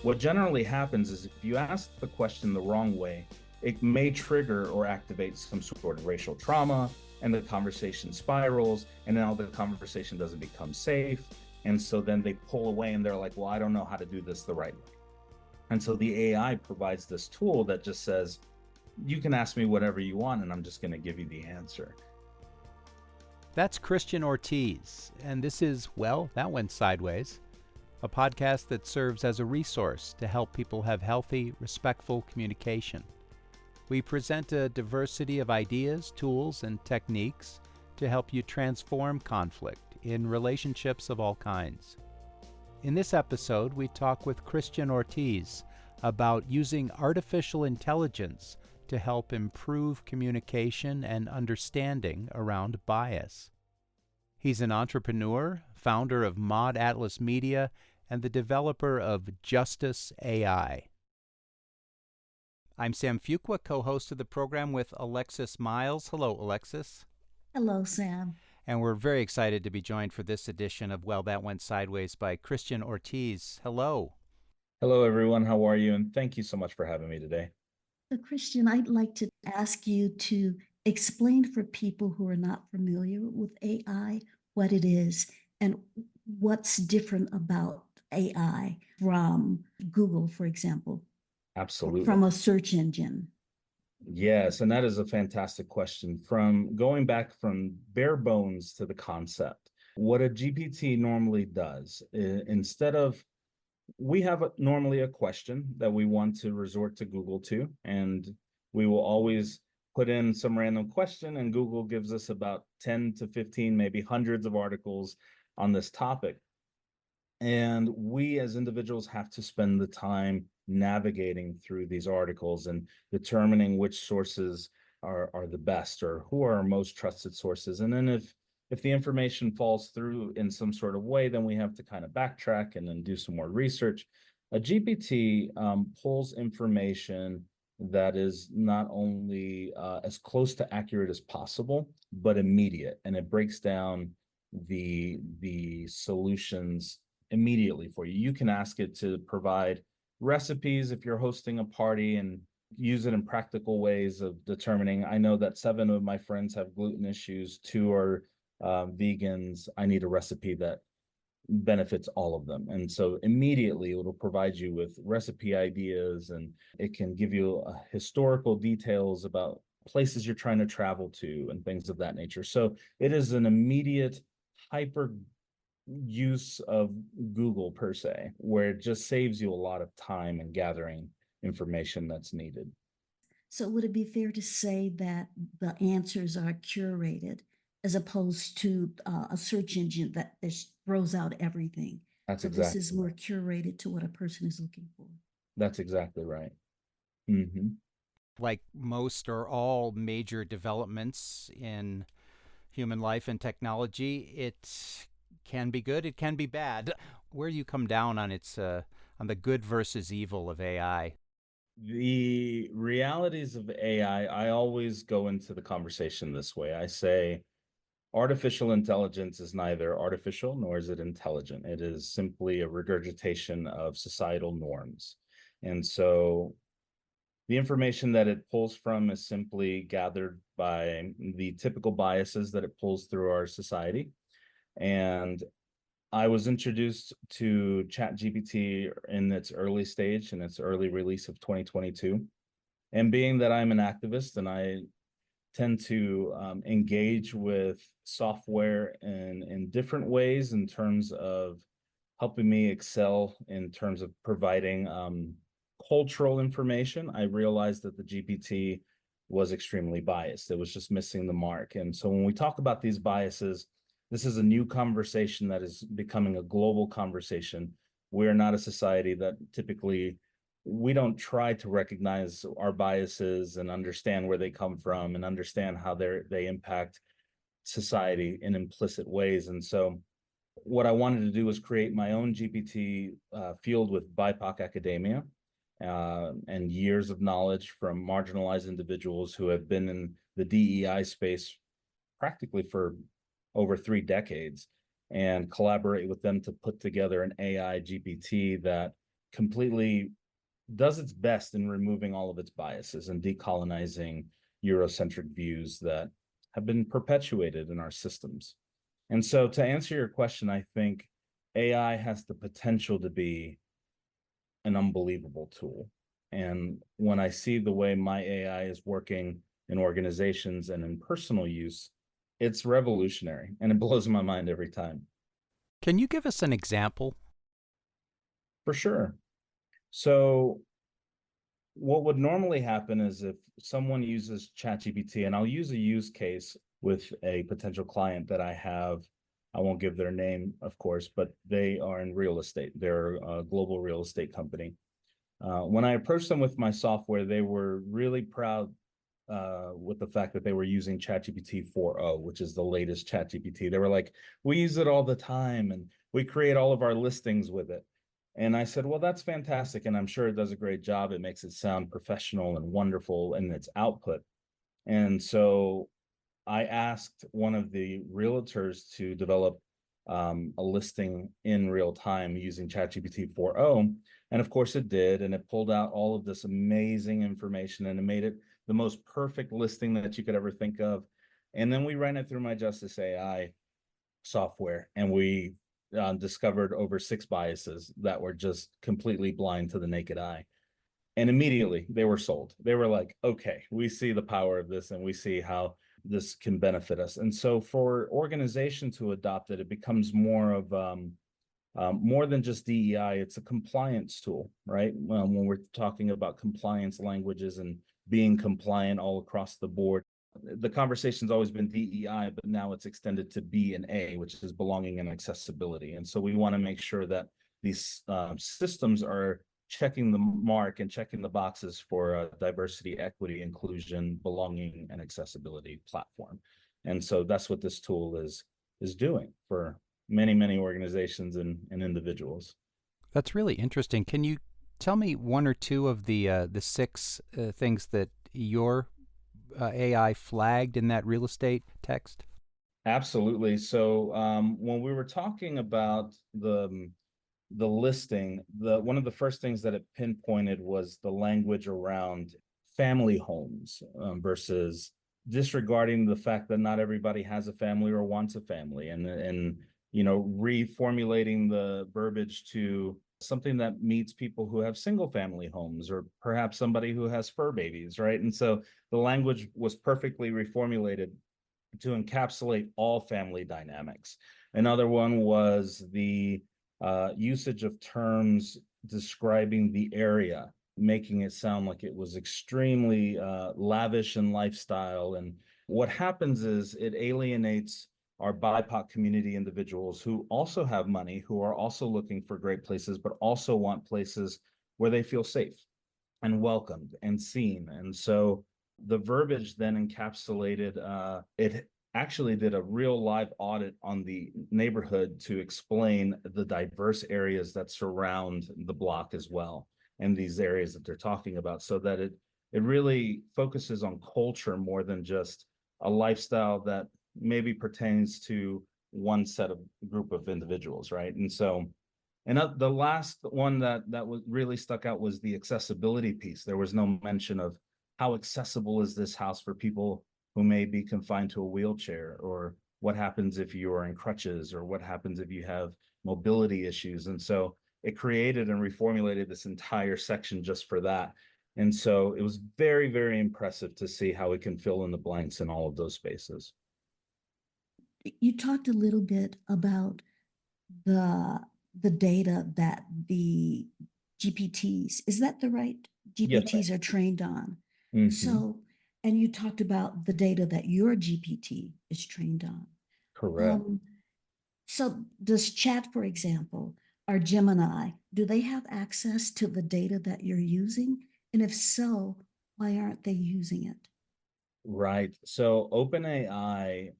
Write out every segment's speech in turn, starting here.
What generally happens is if you ask the question the wrong way, it may trigger or activate some sort of racial trauma, and the conversation spirals, and now the conversation doesn't become safe. And so then they pull away and they're like, well, I don't know how to do this the right way. And so the AI provides this tool that just says, you can ask me whatever you want, and I'm just going to give you the answer. That's Christian Ortiz, and this is Well, That Went Sideways, a podcast that serves as a resource to help people have healthy, respectful communication. We present a diversity of ideas, tools, and techniques to help you transform conflict in relationships of all kinds. In this episode, we talk with Christian Ortiz about using artificial intelligence to help improve communication and understanding around bias. He's an entrepreneur, founder of Mod Atlas Media, and the developer of Justice A.I. I'm Sam Fuqua, co-host of the program with Alexis Miles. Hello, Alexis. Hello, Sam. And we're very excited to be joined for this edition of Well, That Went Sideways by Christian Ortiz. Hello. Hello, everyone. How are you? And thank you so much for having me today. So, Christian, I'd like to ask you to explain for people who are not familiar with AI what it is and what's different about AI from Google, for example. Absolutely. From a search engine. Yes, and that is a fantastic question. From going back from bare bones to the concept, what a GPT normally does, instead of, we have normally a question that we want to resort to Google to, and we will always put in some random question, and Google gives us about 10 to 15, maybe hundreds of articles on this topic. And we as individuals have to spend the time navigating through these articles and determining which sources are the best, or who are our most trusted sources. And then if the information falls through in some sort of way, then we have to kind of backtrack and then do some more research. A GPT pulls information that is not only as close to accurate as possible, but immediate, and it breaks down the solutions immediately for you. You can ask it to provide recipes if you're hosting a party, and use it in practical ways of determining, I know that 7 of my friends have gluten issues, 2 are vegans. I need a recipe that benefits all of them. And so immediately it'll provide you with recipe ideas, and it can give you historical details about places you're trying to travel to and things of that nature. So it is an immediate hyper use of Google per se, where it just saves you a lot of time in gathering information that's needed. So would it be fair to say that the answers are curated as opposed to a search engine that just throws out everything? That's so exactly this is more curated to what a person is looking for. That's exactly right. Mm-hmm. Like most or all major developments in human life and technology, it can be good, it can be bad. Where do you come down on its on the good versus evil of AI? The realities of AI, I always go into the conversation this way. I say, artificial intelligence is neither artificial nor is it intelligent. It is simply a regurgitation of societal norms. And so the information that it pulls from is simply gathered by the typical biases that it pulls through our society. And I was introduced to ChatGPT in its early stage, in its early release of 2022. And being that I'm an activist and I tend to engage with software in different ways in terms of helping me excel in terms of providing cultural information, I realized that the GPT was extremely biased. It was just missing the mark. And so when we talk about these biases, this is a new conversation that is becoming a global conversation. We're not a society that typically, we don't try to recognize our biases and understand where they come from and understand how they impact society in implicit ways. And so what I wanted to do was create my own GPT field with BIPOC academia and years of knowledge from marginalized individuals who have been in the DEI space practically for over 3 decades, and collaborate with them to put together an AI GPT that completely does its best in removing all of its biases and decolonizing Eurocentric views that have been perpetuated in our systems. And so to answer your question, I think AI has the potential to be an unbelievable tool. And when I see the way my AI is working in organizations and in personal use, it's revolutionary and it blows my mind every time. Can you give us an example? For sure. So what would normally happen is if someone uses ChatGPT, and I'll use a use case with a potential client that I have. I won't give their name, of course, but they are in real estate. They're a global real estate company. When I approached them with my software, they were really proud with the fact that they were using ChatGPT 4.0, which is the latest ChatGPT. They were like, we use it all the time and we create all of our listings with it. And I said, well, that's fantastic. And I'm sure it does a great job. It makes it sound professional and wonderful in its output. And so I asked one of the realtors to develop a listing in real time using ChatGPT 4.0. And of course it did. And it pulled out all of this amazing information and it made it the most perfect listing that you could ever think of. And then we ran it through my Justice A.I software and we discovered over 6 biases that were just completely blind to the naked eye. And immediately they were sold. They were like, okay, we see the power of this and we see how this can benefit us. And so for organization to adopt it, it becomes more of more than just DEI. It's a compliance tool, right? When we're talking about compliance languages and being compliant all across the board, the conversation's always been DEI, but now it's extended to B and A, which is belonging and accessibility. And so we want to make sure that these systems are checking the mark and checking the boxes for a diversity, equity, inclusion, belonging, and accessibility platform. And so that's what this tool is doing for many organizations and individuals. That's really interesting. Can you tell me one or two of the 6 things that your AI flagged in that real estate text? Absolutely. So when we were talking about the listing, one of the first things that it pinpointed was the language around family homes versus disregarding the fact that not everybody has a family or wants a family, and reformulating the verbiage to something that meets people who have single family homes or perhaps somebody who has fur babies, right? And so the language was perfectly reformulated to encapsulate all family dynamics. Another one was the usage of terms describing the area, making it sound like it was extremely lavish in lifestyle. And what happens is it alienates our BIPOC community individuals who also have money, who are also looking for great places, but also want places where they feel safe and welcomed and seen. And so the verbiage then encapsulated, it actually did a real live audit on the neighborhood to explain the diverse areas that surround the block as well, and these areas that they're talking about, so that it really focuses on culture more than just a lifestyle that maybe pertains to one set of group of individuals, right? And so, and the last one that was really stuck out was the accessibility piece. There was no mention of how accessible is this house for people who may be confined to a wheelchair, or what happens if you are in crutches, or what happens if you have mobility issues. And so it created and reformulated this entire section just for that. And so it was very impressive to see how it can fill in the blanks in all of those spaces. You talked a little bit about the data that the GPTs, is that the right Yes, GPTs are trained on? ma'am. So, and you talked about the data that your GPT is trained on. Correct. So does Chat, for example, or Gemini, do they have access to the data that you're using? And if so, why aren't they using it? Right. So OpenAI,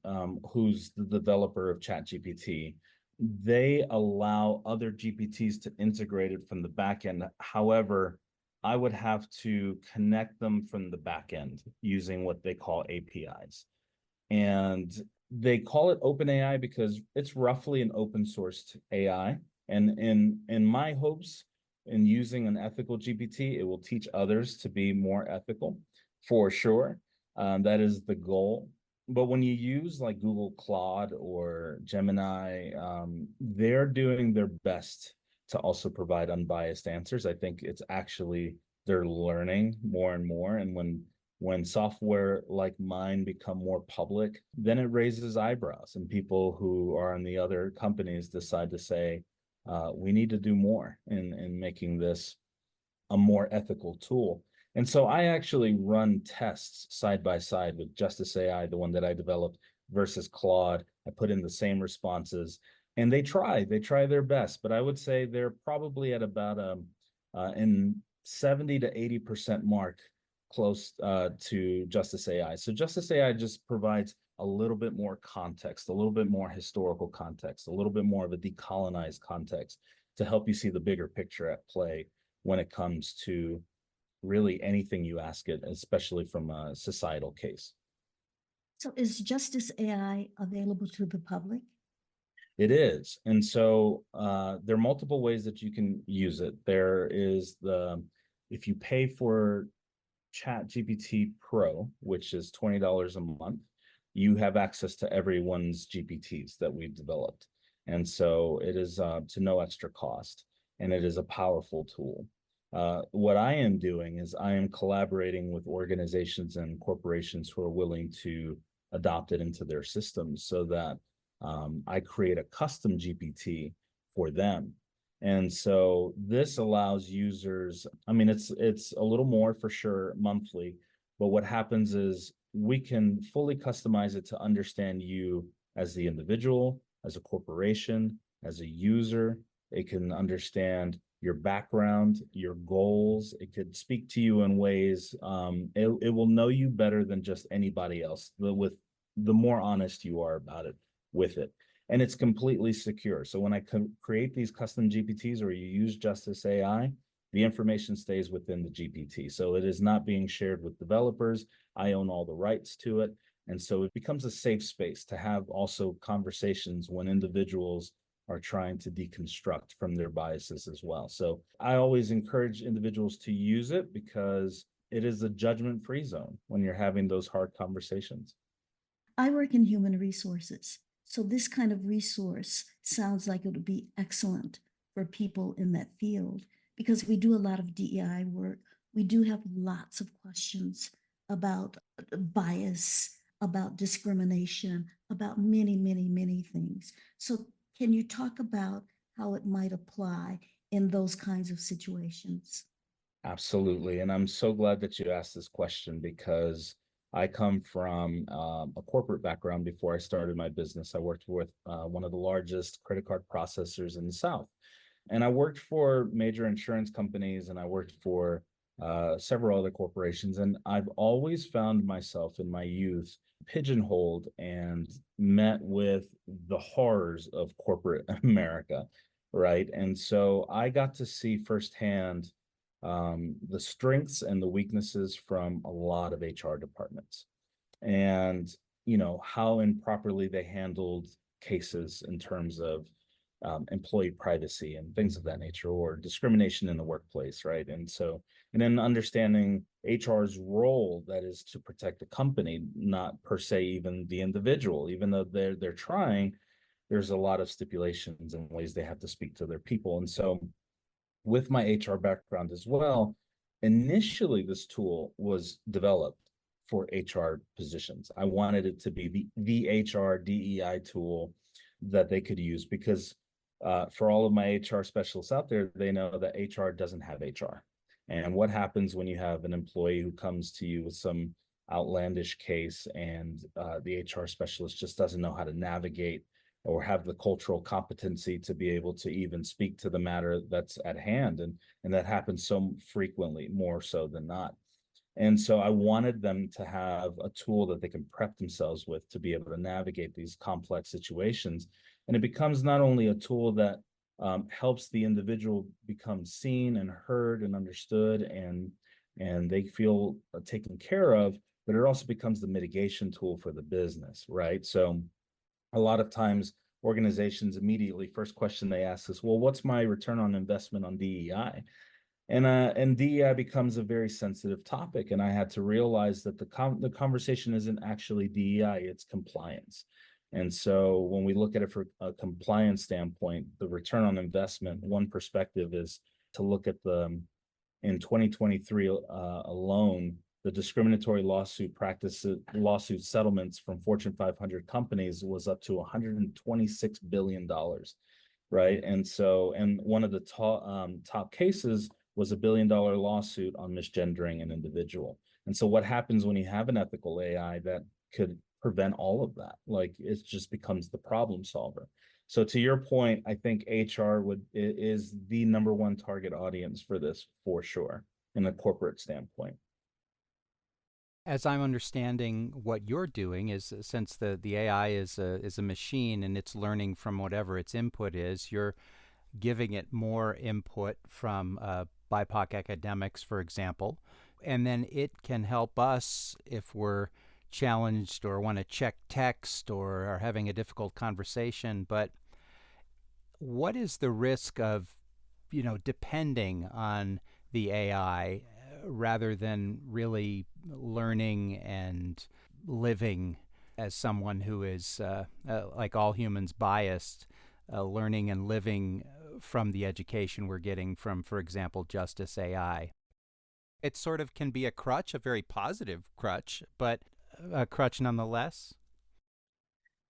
who's the developer of ChatGPT, they allow other GPTs to integrate it from the back end. However, I would have to connect them from the back end using what they call APIs. And they call it OpenAI because it's roughly an open source AI. And in my hopes, in using an ethical GPT. It will teach others to be more ethical, for sure. That is the goal. But when you use like Google Claude or Gemini, they're doing their best to also provide unbiased answers. I think it's actually they're learning more and more. And when software like mine become more public, then it raises eyebrows, and people who are in the other companies decide to say, we need to do more in making this a more ethical tool. And so I actually run tests side by side with Justice AI, the one that I developed, versus Claude. I put in the same responses, and they try their best, but I would say they're probably at about in 70 to 80% mark, close to Justice AI. So Justice AI just provides a little bit more context, a little bit more historical context, a little bit more of a decolonized context to help you see the bigger picture at play when it comes to really anything you ask it, especially from a societal case. So is Justice AI available to the public? It is. And so there are multiple ways that you can use it. There is if you pay for Chat GPT Pro, which is $20 a month, you have access to everyone's GPTs that we've developed. And so it is to no extra cost, and it is a powerful tool. What I am doing is I am collaborating with organizations and corporations who are willing to adopt it into their systems so that I create a custom GPT for them. And so this allows users, I mean, it's a little more for sure monthly, but what happens is we can fully customize it to understand you as the individual, as a corporation, as a user. It can understand your background, your goals. It could speak to you in ways, it will know you better than just anybody else, with the more honest you are about it with it. And it's completely secure. So when I create these custom GPTs or you use Justice AI, the information stays within the GPT. So it is not being shared with developers. I own all the rights to it. And so it becomes a safe space to have also conversations when individuals are trying to deconstruct from their biases as well. So I always encourage individuals to use it because it is a judgment-free zone when you're having those hard conversations. I work in human resources, so this kind of resource sounds like it would be excellent for people in that field because we do a lot of DEI work. We do have lots of questions about bias, about discrimination, about many, many, many things. So can you talk about how it might apply in those kinds of situations? Absolutely. And I'm so glad that you asked this question because I come from a corporate background. Before I started my business, I worked with one of the largest credit card processors in the South. And I worked for major insurance companies, and I worked for several other corporations. And I've always found myself in my youth pigeonholed and met with the horrors of corporate America, right? And so I got to see firsthand the strengths and the weaknesses from a lot of HR departments, and how improperly they handled cases in terms of employee privacy and things of that nature, or discrimination in the workplace, right? And then understanding HR's role, that is to protect the company, not per se even the individual. Even though they're trying, there's a lot of stipulations and ways they have to speak to their people. And so with my HR background as well, initially this tool was developed for HR positions. I wanted it to be the HR DEI tool that they could use because for all of my HR specialists out there, they know that HR doesn't have HR. And what happens when you have an employee who comes to you with some outlandish case and the HR specialist just doesn't know how to navigate or have the cultural competency to be able to even speak to the matter that's at hand. And that happens so frequently, more so than not. And so I wanted them to have a tool that they can prep themselves with to be able to navigate these complex situations. And it becomes not only a tool that helps the individual become seen and heard and understood, and they feel taken care of, but it also becomes the mitigation tool for the business, right? So a lot of times organizations immediately, first question they ask is, well, what's my return on investment on DEI? And DEI becomes a very sensitive topic. And I had to realize that the conversation isn't actually DEI, it's compliance. And so when we look at it for a compliance standpoint, the return on investment, one perspective is to look at in 2023 alone, the discriminatory lawsuit settlements from Fortune 500 companies was up to $126 billion, right? And one of the top cases was $1 billion lawsuit on misgendering an individual. And so what happens when you have an ethical AI that could prevent all of that? Like, it just becomes the problem solver. So to your point, I think HR is the number one target audience for this, for sure, in a corporate standpoint. As I'm understanding what you're doing is, since the AI is a machine and it's learning from whatever its input is, you're giving it more input from BIPOC academics, for example, and then it can help us if we're challenged or want to check text or are having a difficult conversation. But what is the risk of, depending on the AI rather than really learning and living as someone who is, like all humans, biased, learning and living from the education we're getting from, for example, Justice A.I. It sort of can be a crutch, a very positive crutch, but a crutch nonetheless.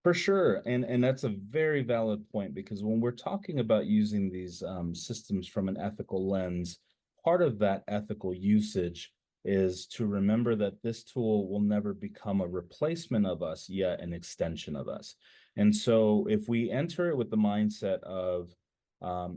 For sure. And that's a very valid point, because when we're talking about using these systems from an ethical lens, part of that ethical usage is to remember that this tool will never become a replacement of us, yet an extension of us. And so if we enter it with the mindset of,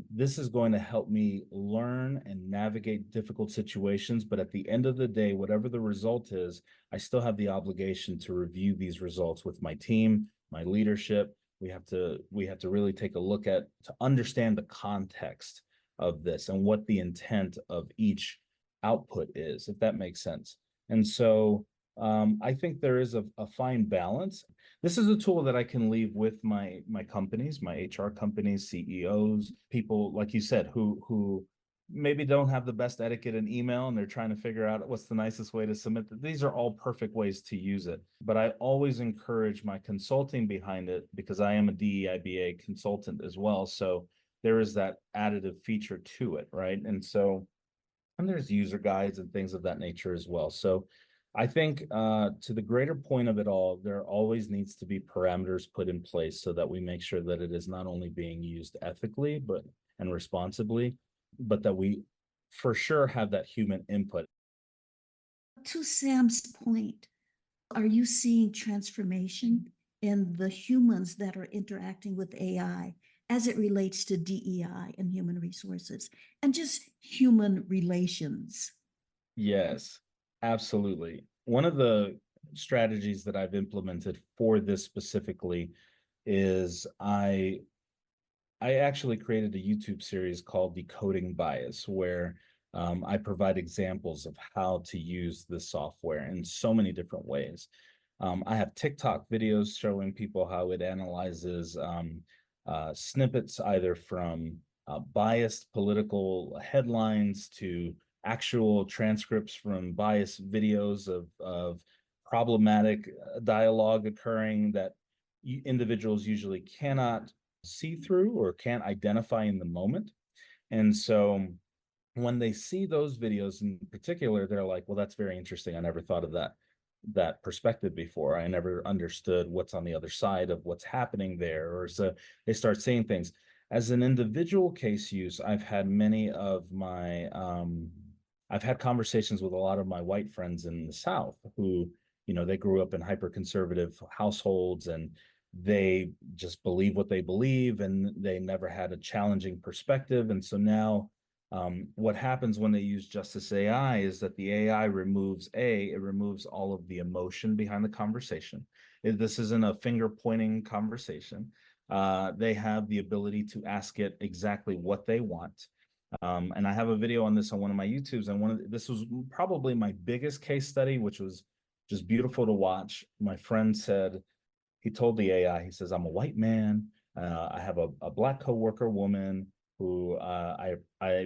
this is going to help me learn and navigate difficult situations, but at the end of the day, whatever the result is, I still have the obligation to review these results with my team, my leadership. We have to really take a look to understand the context of this and what the intent of each output is, if that makes sense. And so I think there is a fine balance. This is a tool that I can leave with my companies, my HR companies, CEOs, people like you said, who maybe don't have the best etiquette in email and they're trying to figure out what's the nicest way to submit. These are all perfect ways to use it. But I always encourage my consulting behind it, because I am a DEIBA consultant as well. So there is that additive feature to it, right? And there's user guides and things of that nature as well. So I think to the greater point of it all, there always needs to be parameters put in place so that we make sure that it is not only being used ethically and responsibly, but that we for sure have that human input. To Sam's point, are you seeing transformation in the humans that are interacting with AI as it relates to DEI and human resources and just human relations? Yes, absolutely. One of the strategies that I've implemented for this specifically is I actually created a YouTube series called Decoding Bias, where I provide examples of how to use the software in so many different ways. I have TikTok videos showing people how it analyzes snippets either from biased political headlines to actual transcripts from biased videos of problematic dialogue occurring that individuals usually cannot see through or can't identify in the moment. And so when they see those videos in particular, they're like, well, that's very interesting. I never thought of that perspective before. I never understood what's on the other side of what's happening there. Or so they start seeing things. As an individual case use, I've had I've had conversations with a lot of my white friends in the South who, they grew up in hyper-conservative households and they just believe what they believe and they never had a challenging perspective. And so now what happens when they use Justice AI is that the AI removes all of the emotion behind the conversation. This isn't a finger pointing conversation. They have the ability to ask it exactly what they want. And I have a video on this on one of my YouTubes, and this was probably my biggest case study, which was just beautiful to watch. My friend said, he told the AI, he says, I'm a white man. I have a Black coworker woman who I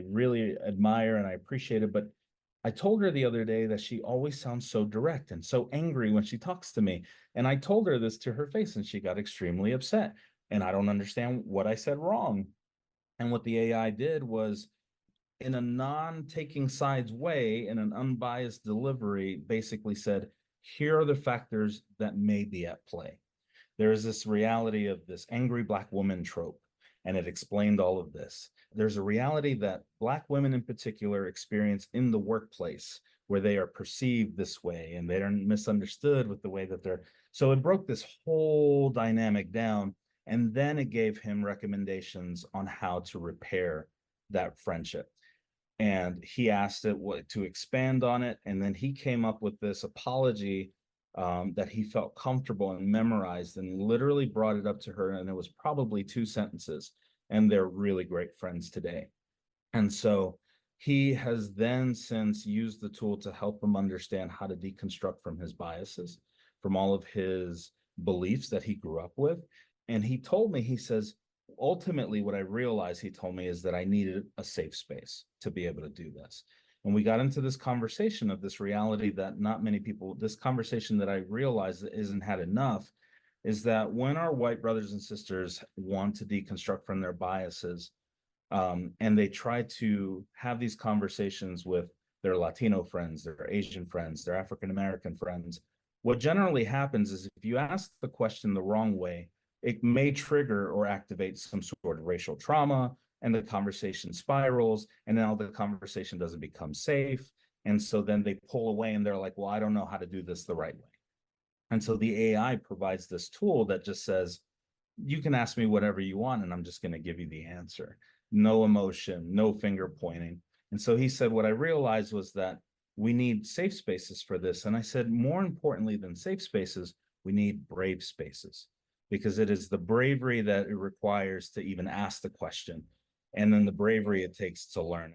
really admire and I appreciate it, but I told her the other day that she always sounds so direct and so angry when she talks to me. And I told her this to her face and she got extremely upset. And I don't understand what I said wrong. And what the AI did was, in a non-taking sides way, in an unbiased delivery, basically said, here are the factors that may be at play. There is this reality of this angry Black woman trope, and it explained all of this. There's a reality that Black women in particular experience in the workplace where they are perceived this way and they're misunderstood with the way that they're. So it broke this whole dynamic down, and then it gave him recommendations on how to repair that friendship. And he asked it to expand on it, and then he came up with this apology that he felt comfortable and memorized, and literally brought it up to her, and it was probably 2 sentences, and they're really great friends today. And so he has then since used the tool to help him understand how to deconstruct from his biases, from all of his beliefs that he grew up with. And he told me, he says, ultimately, what I realized, he told me, is that I needed a safe space to be able to do this. And we got into this conversation of this reality that not many people, this conversation that I realized that isn't had enough, is that when our white brothers and sisters want to deconstruct from their biases, and they try to have these conversations with their Latino friends, their Asian friends, their African American friends, what generally happens is if you ask the question the wrong way, it may trigger or activate some sort of racial trauma, and the conversation spirals, and now the conversation doesn't become safe. And so then they pull away and they're like, well, I don't know how to do this the right way. And so the AI provides this tool that just says, you can ask me whatever you want, and I'm just going to give you the answer. No emotion, no finger pointing. And so he said, what I realized was that we need safe spaces for this. And I said, more importantly than safe spaces, we need brave spaces, because it is the bravery that it requires to even ask the question, and then the bravery it takes to learn.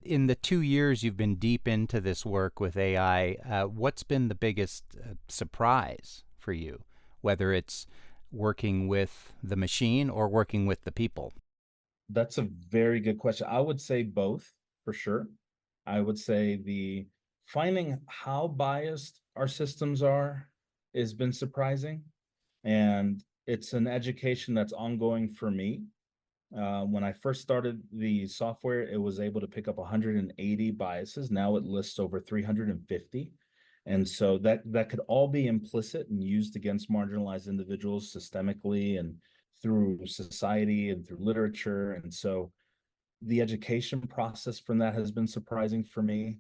In the 2 years you've been deep into this work with AI, what's been the biggest surprise for you, whether it's working with the machine or working with the people? That's a very good question. I would say both, for sure. I would say the finding how biased our systems are has been surprising. And it's an education that's ongoing for me. When I first started the software, it was able to pick up 180 biases. Now it lists over 350. And so that could all be implicit and used against marginalized individuals systemically and through society and through literature. And so the education process from that has been surprising for me.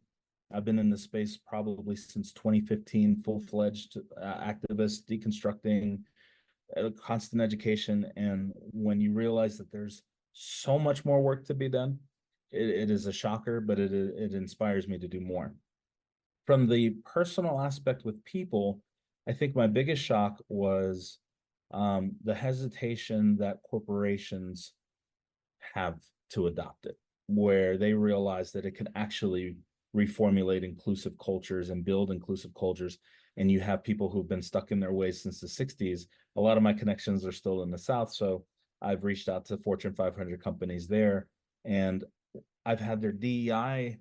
I've been in this space probably since 2015, full-fledged activist, deconstructing, constant education. And when you realize that there's so much more work to be done, it is a shocker, but it inspires me to do more. From the personal aspect with people, I think my biggest shock was the hesitation that corporations have to adopt it, where they realize that it can actually reformulate inclusive cultures and build inclusive cultures. And you have people who've been stuck in their ways since the 60s. A lot of my connections are still in the South, so I've reached out to Fortune 500 companies there, and I've had their DEI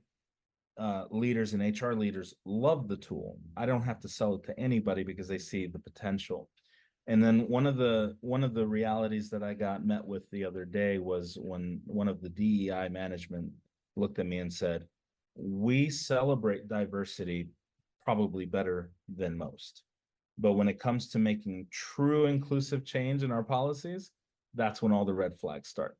leaders and HR leaders love the tool. I don't have to sell it to anybody because they see the potential. And then one of the realities that I got met with the other day was when one of the DEI management looked at me and said, we celebrate diversity probably better than most, but when it comes to making true inclusive change in our policies, that's when all the red flags start.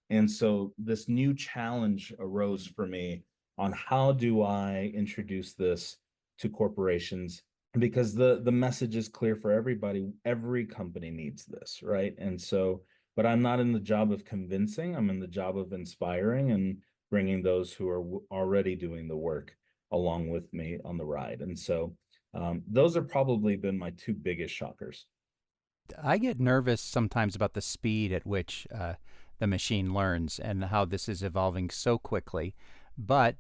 And so this new challenge arose for me on how do I introduce this to corporations, because the message is clear for everybody. Every company needs this, right? And so, but I'm not in the job of convincing, I'm in the job of inspiring and bringing those who are already doing the work along with me on the ride. And so those have probably been my two biggest shockers. I get nervous sometimes about the speed at which the machine learns and how this is evolving so quickly. But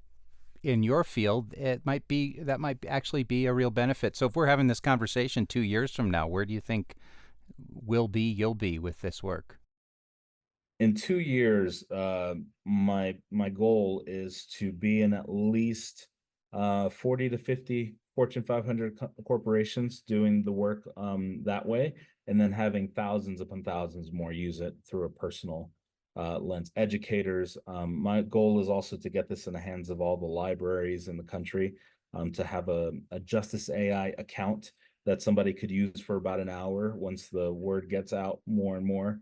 in your field, that might actually be a real benefit. So if we're having this conversation 2 years from now, where do you think you'll be with this work? In 2 years, my goal is to be in at least 40 to 50 Fortune 500 corporations doing the work that way, and then having thousands upon thousands more use it through a personal lens. Educators, my goal is also to get this in the hands of all the libraries in the country, to have a Justice AI account that somebody could use for about an hour once the word gets out more and more.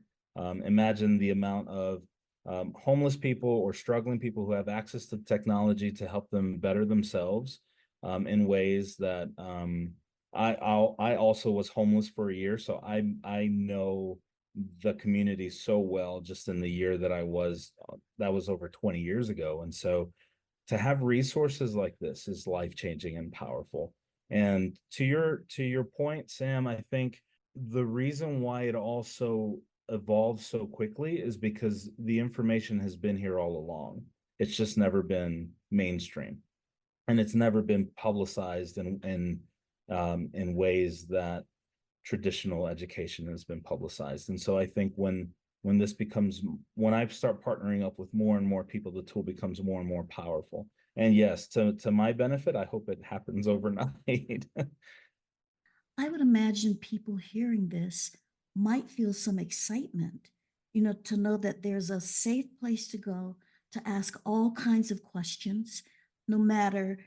Imagine the amount of homeless people or struggling people who have access to technology to help them better themselves in ways that I also was homeless for a year, so I know the community so well just in the year that I was that was over 20 years ago. And so to have resources like this is life-changing and powerful. And to your point, Sam, I think the reason why it also evolved so quickly is because the information has been here all along. It's just never been mainstream, and it's never been publicized in ways that traditional education has been publicized. And so I think when this becomes, when I start partnering up with more and more people, the tool becomes more and more powerful. And yes, to my benefit, I hope it happens overnight. I would imagine people hearing this might feel some excitement, to know that there's a safe place to go to ask all kinds of questions, no matter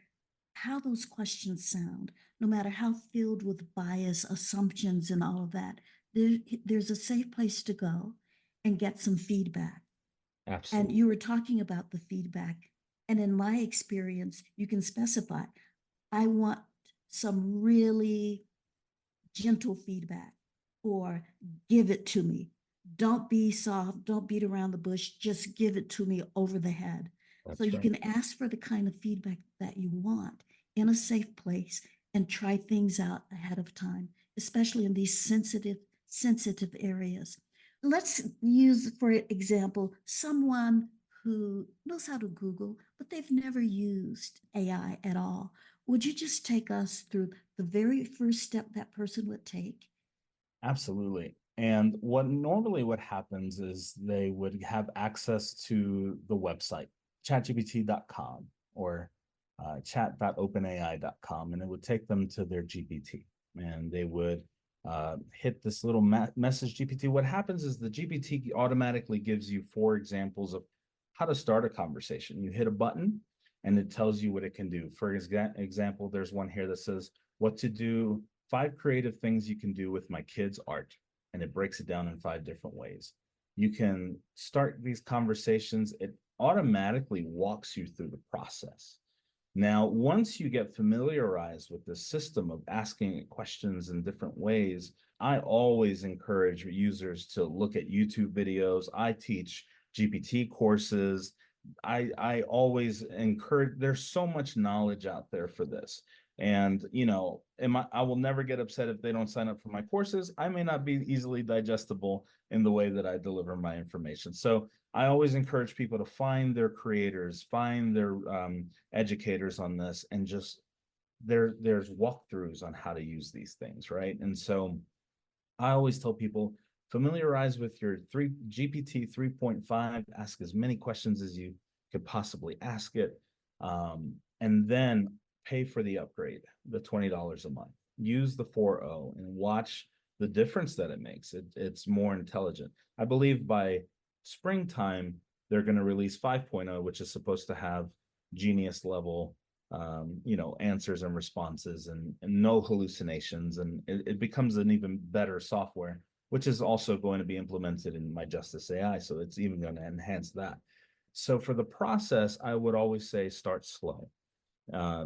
how those questions sound, no matter how filled with bias, assumptions, and all of that. There's a safe place to go and get some feedback. And Absolutely. you were talking about the feedback. And in my experience, you can specify, I want some really gentle feedback, or give it to me. Don't be soft, don't beat around the bush, just give it to me over the head. So That's you right. can ask for the kind of feedback that you want in a safe place and try things out ahead of time, especially in these sensitive areas. Let's use, for example, someone who knows how to Google, but they've never used AI at all. Would you just take us through the very first step that person would take? Absolutely. And what happens is they would have access to the website, chatgpt.com or chat.openai.com, and it would take them to their GPT. And they would hit this little message GPT. What happens is the GPT automatically gives you 4 examples of how to start a conversation. You hit a button and it tells you what it can do. For example, there's one here that says, what to do, 5 creative things you can do with my kids' art. And it breaks it down in 5 different ways. You can start these conversations. It automatically walks you through the process. Now, once you get familiarized with the system of asking questions in different ways, I always encourage users to look at YouTube videos. I teach GPT courses. I always encourage, there's so much knowledge out there for this. And, I will never get upset if they don't sign up for my courses. I may not be easily digestible in the way that I deliver my information. So I always encourage people to find their creators, find their educators on this, and just there's walkthroughs on how to use these things, right? And so I always tell people, familiarize with your GPT 3.5, ask as many questions as you could possibly ask it, and then pay for the upgrade, the $20 a month. Use the 4.0 and watch the difference that it makes. It's more intelligent. I believe by springtime, they're going to release 5.0, which is supposed to have genius level answers and responses, and no hallucinations, and it becomes an even better software, which is also going to be implemented in my Justice AI, so it's even going to enhance that. So for the process, I would always say start slow.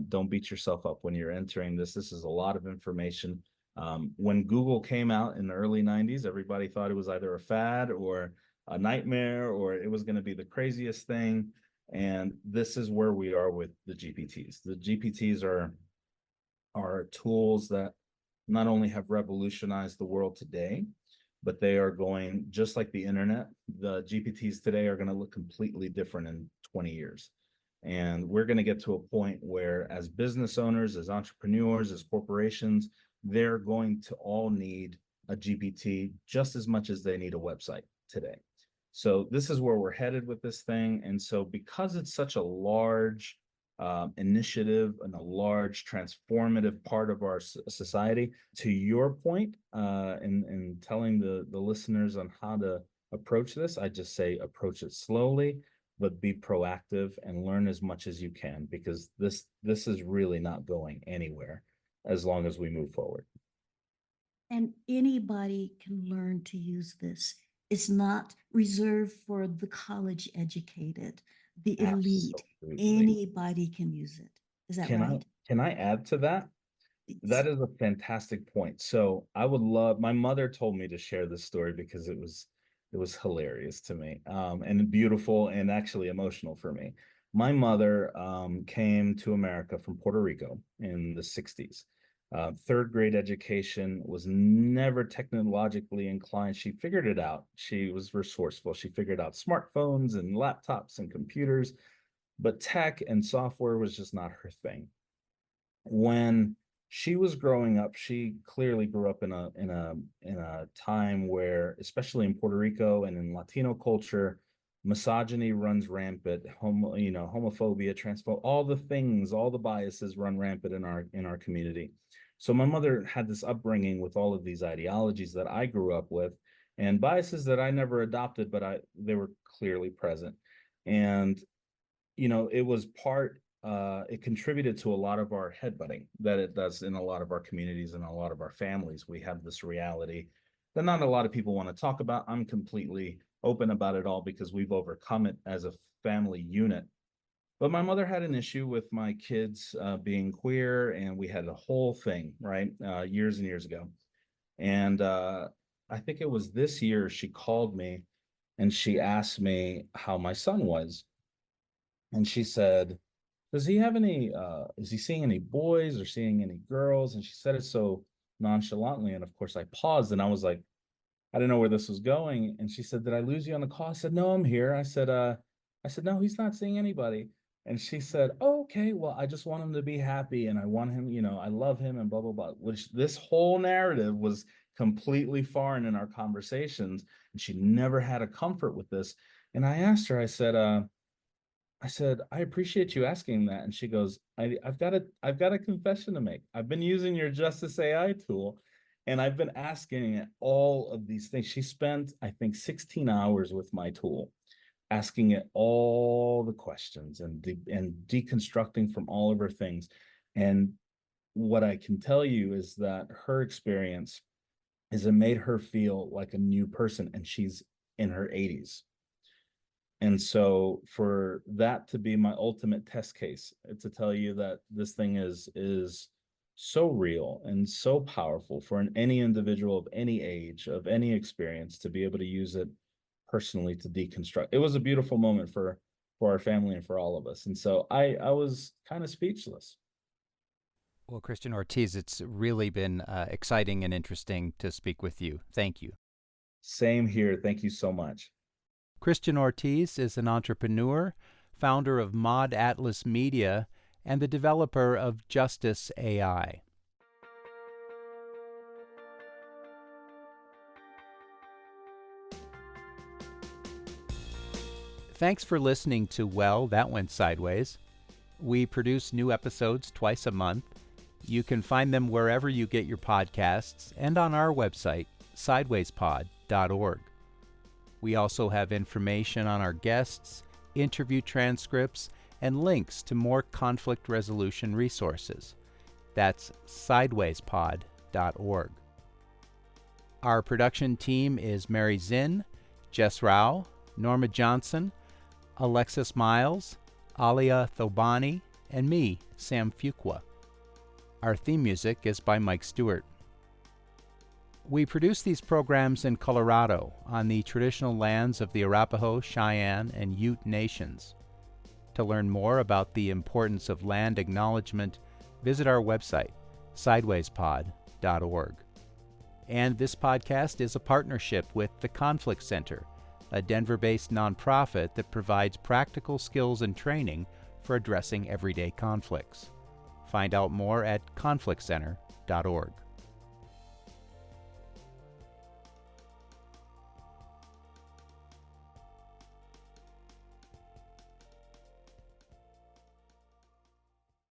Don't beat yourself up when you're entering this. This is a lot of information. When Google came out in the early 90s, everybody thought it was either a fad or a nightmare, or it was going to be the craziest thing. And this is where we are with the GPTs. The GPTs are tools that not only have revolutionized the world today, but they are going, just like the internet, the GPTs today are going to look completely different in 20 years. And we're going to get to a point where, as business owners, as entrepreneurs, as corporations, they're going to all need a GPT just as much as they need a website today. So this is where we're headed with this thing. And so because it's such a large initiative and a large transformative part of our society, to your point, in telling the listeners on how to approach this, I just say approach it slowly, but be proactive and learn as much as you can, because this is really not going anywhere as long as we move forward. And anybody can learn to use this. It's not reserved for the college educated, the elite. Absolutely. Anybody can use it. Is that right? Can I add to that? That is a fantastic point. So I would love, my mother told me to share this story because it was hilarious to me, and beautiful and actually emotional for me. My mother came to America from Puerto Rico in the 60s. Third grade education, was never technologically inclined. She figured it out. She was resourceful. She figured out smartphones and laptops and computers, but tech and software was just not her thing. When she was growing up, she clearly grew up in a time where, especially in Puerto Rico and in Latino culture, misogyny runs rampant, homophobia, transphobia, all the things, all the biases run rampant in our community. So my mother had this upbringing with all of these ideologies that I grew up with, and biases that I never adopted, but they were clearly present. And it was it contributed to a lot of our headbutting that it does in a lot of our communities and a lot of our families. We have this reality that not a lot of people want to talk about. I'm completely open about it all because we've overcome it as a family unit. But my mother had an issue with my kids being queer, and we had a whole thing, right, years and years ago. And I think it was this year she called me and she asked me how my son was. And she said, does he have any, is he seeing any boys or seeing any girls? And she said it so nonchalantly. And of course I paused and I was like, I didn't know where this was going. And she said, did I lose you on the call? I said, no, I'm here. I said, no, he's not seeing anybody. And she said, oh, okay, well, I just want him to be happy. And I want him, I love him and blah, blah, blah, which this whole narrative was completely foreign in our conversations. And she never had a comfort with this. And I asked her, I said, I appreciate you asking that. And she goes, I've got a confession to make. I've been using your Justice AI tool, and I've been asking it all of these things. She spent, I think, 16 hours with my tool, asking it all the questions and deconstructing from all of her things. And what I can tell you is that her experience is it made her feel like a new person, and she's in her 80s. And so for that to be my ultimate test case, to tell you that this thing is so real and so powerful for any individual of any age, of any experience, to be able to use it personally to deconstruct. It was a beautiful moment for our family and for all of us. And so I was kind of speechless. Well, Christian Ortiz, it's really been exciting and interesting to speak with you. Thank you. Same here. Thank you so much. Christian Ortiz is an entrepreneur, founder of Mod Atlas Media, and the developer of Justice A.I. Thanks for listening to Well, That Went Sideways. We produce new episodes twice a month. You can find them wherever you get your podcasts and on our website, sidewayspod.org. We also have information on our guests, interview transcripts, and links to more conflict resolution resources. That's sidewayspod.org. Our production team is Mary Zinn, Jess Rao, Norma Johnson, Alexis Miles, Alia Thobani, and me, Sam Fuqua. Our theme music is by Mike Stewart. We produce these programs in Colorado on the traditional lands of the Arapaho, Cheyenne, and Ute nations. To learn more about the importance of land acknowledgement, visit our website, sidewayspod.org. And this podcast is a partnership with the Conflict Center, a Denver-based nonprofit that provides practical skills and training for addressing everyday conflicts. Find out more at conflictcenter.org.